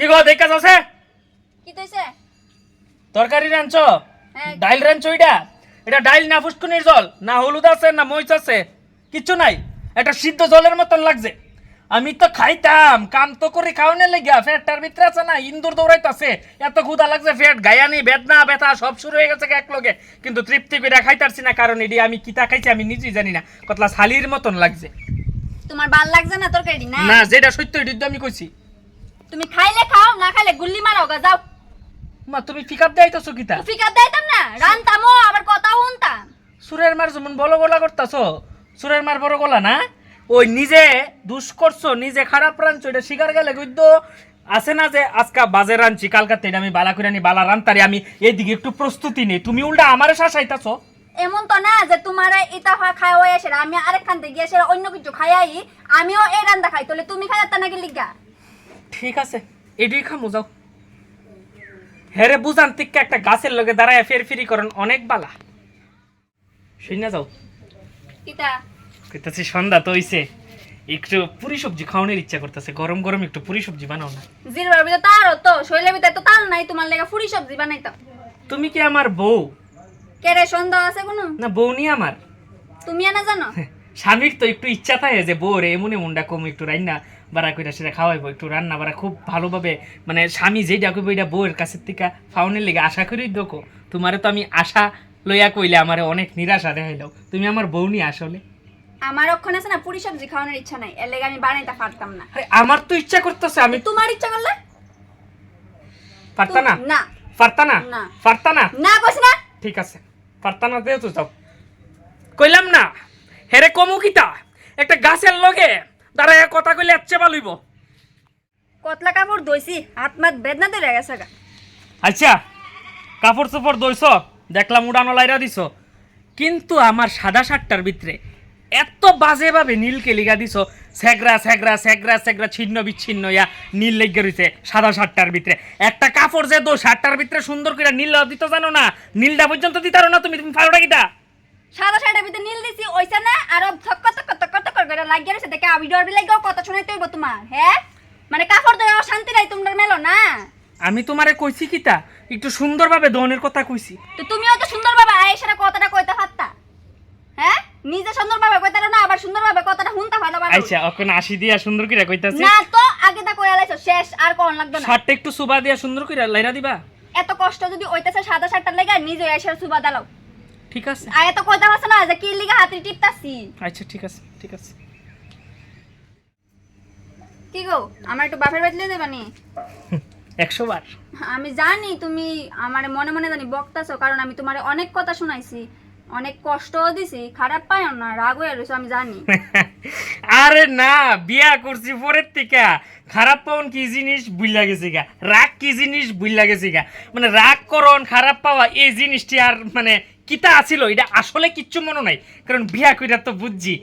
কি গো দেখা যাচ্ছে কি কইছে? তরকারি রাঁধছ হ্যাঁ। ডাইল রাঁধছ এটা ডাইল না ফুসকুনির জল না হলুদ আছে না মরিচ আছে কিচ্ছু নাই এটা সিদ্ধ জলের মতন লাগছে আমি তো খাইতাম কাম তো করে খাওয়ানোর লেগা পেটটার ভিতরে আছে না ইন্দুর দৌড়াইতাছে এত ক্ষুধা লাগছে পেট গায়ানি বেদনা ব্যথা সব শুরু হয়ে গেছে এক লগে কিন্তু তৃপ্তি করে খাইতারছি না কারণ এটি আমি কিতা খাইছি আমি নিজেই জানি না কতলা শালির মতন লাগছে তোমার ভাল লাগছে না তরকারি না? না যেটা সত্য এটি তো আমি কইছি তুমি খাইলে খাও না খাইলে গুল্লি মারো গা যাও। মা তুমি পিকআপ দেইতাছো কিতা ফিকার দিতাম না রানতামও আবার কথা শুনতাম। সুরের মার যেমন বলো গলা করতাছো সুরের মার বড় গলা না ওই নিজে দুষ করছো নিজে খারাপ রাঁধছো এটা শিকার গেলে গদ্য আছে না যে আজকা বাজে রাঁধছি কালকাতে এটা আমি বালা করে আনি বালা রান্তারি আমি এইদিকে একটু প্রস্তুতি নেই তুমি উল্টা আমারে শাসাইতাছো এমন তো না যে তোমার এটা খাওয়াই আসে আমি আরেকখান থেকে গিয়ে সেটা অন্য কিছু খাইয়াই আমিও এই রান্না খাই তাহলে তুমি খাইতা নাকি লিগা? ঠিক আছে এটাই খামো যাও হেরে বুঝান তিক্কা একটা গাছের লগে দাঁড়ায় ফের ফিরি করেন অনেক বালা শুনে যাও কিতা কইতাছি সন্ধ্যা তো হইছে একটু পুরি সবজি খাওয়ানোর ইচ্ছা করতেছে গরম গরম একটু পুরি সবজি বানাও না জিরবার ভিতরে তারও তো শৈলের ভিতরে তো তাল নাই তোমার লেগা ফুরি সবজি বানাইতাম। তুমি কি আমার বউ কেরে সন্দেহ আছে কোনো? না বউ নি আমার তুমি না জানো? স্বামীর তো একটু ইচ্ছা থাকে যে বউ রে এমনি মুন্ডা কম একটু রান্না বাড়া করে সেটা খাওয়াইবো একটু রান্না বাড়া খুব ভালোভাবে মানে স্বামী যেটা কইবো এটা বউয়ের কাছের থেকে ফাউনের লেগে আশা করেই দেখো তোমারে তো আমি আশা লইয়া কইলে আমার অনেক নিরাশা দেখাইলাও তুমি আমার বউ নি আসলে আমার ওখানে আছে না পুরি সবজি খাওয়ানোর ইচ্ছা নাই এর লেগে আমি বানাইতে পারতাম না। আরে আমার তো ইচ্ছা করতেছে আমি তোমার ইচ্ছা করলে পারতা না না পারতা না না। পারতা না না কইছ না ঠিক আছে পারতা না দেও তো যাও কইলাম না হেরে কমু কিতা একটা গাছের লগে দাঁড়ায় কথা কইলে আচ্ছা ভালোইব কতলা কাপড় ধুইছি হাত মাত বেদনা ধরে গেছে গা। আচ্ছা কাপড় চোপড় দইছ দেখলাম উড়ানো লাইরা দিছ কিন্তু আমার সাদা শার্টটার ভিতরে এত বাজেভাবে নীলকে লিগা দিছ সেগরা সেগরা সেগরা সেগরা ছিন্ন বিচ্ছিন্ন ইয়া নীল লেগে রইছে সাদা শার্টটার ভিতরে একটা কাপড় যে দো শার্টটার ভিতরে সুন্দর করে নীল দিতে জানো না নীলটা পর্যন্ত দিতারো না তুমি তুমি ফাড়োটা কিটা সাদা শাড়ির ভিতরে নীল দিছি ওইছে না আর থক্ক থক্ক থক্ক থক্ক করে লাগিয়ে রইছে দেখে আমি ডর লাগেও কথা শুনাইতে হইব তোমার। হ্যাঁ মানে কাপড় ধরে শান্তি নাই তোমার মেলো না। আমি তোমারে কইছি কিতা একটু সুন্দরভাবে দহনের কথা কইছি তো তুমিও তো সুন্দরভাবে আয়েশারা কথাটা কইতে পারতা। হ্যাঁ নিজে সুন্দরভাবে কইতারো না আবার সুন্দরভাবে কথাটা শুনতে ভালো ভালো। আচ্ছা ওখানে আসি দিয়া সুন্দর করে কইতাছি না তো আগে তা কইয়া লাইছো শেষ আর কোন লাগবে না। শার্টটা একটু সুবা দিয়া সুন্দর করে লাইরা দিবা এত কষ্ট যদি ওইতাছে সাদা শার্টটার লাগা নিজে আয়েশার সুবা দাও। ঠিক আছে আগে তো কইতা পারছ না যে কি লিগা হাতে টিপতাছি। আচ্ছা ঠিক আছে ঠিক আছে কি গো আমার একটু বাপের বাড়ি লয়ে যাবানি? 100 বার আমি জানি তুমি আমার মনে মনে জানি বকতাছো কারণ আমি তোমারে অনেক কথা শুনাইছি অনেক কষ্টও দিছি খারাপ পাইও না রাগ হয়ে রইছো আমি জানি। আরে না বিয়া করছি পরের থেকে খারাপ পাওন কি জিনিস বুঝলা গেছি গা রাগ কি জিনিস বুঝলা গেছি গা মানে রাগ করন খারাপ পাওয়া এই জিনিসটি আর মানে কিতা আছিল এটা আসলে কিচ্ছু মনে নাই কারণ বিয়া কইরা তো বুঝছি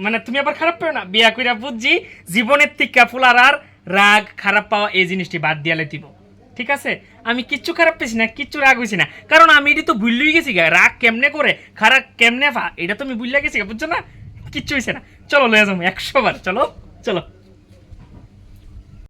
মানে তুমি আবার খারাপ পাও না বিয়া কইরা বুঝছি জীবনের থেকে ফুলার আর রাগ খারাপ পাওয়া এই জিনিসটি বাদ দিয়ালে দিব ঠিক আছে আমি কিচ্ছু খারাপ পেয়েছি না কিচ্ছু রাগ হয়েছি না কারণ আমি এটি তো ভুললেই গেছি গা রাগ কেমনে করে খারাপ কেমনে পা এটা তো আমি ভুললে গেছি গা বুঝছো না কিচ্ছু হয়েছে না চলো লয়ে যাবো 100 বার চলো চলো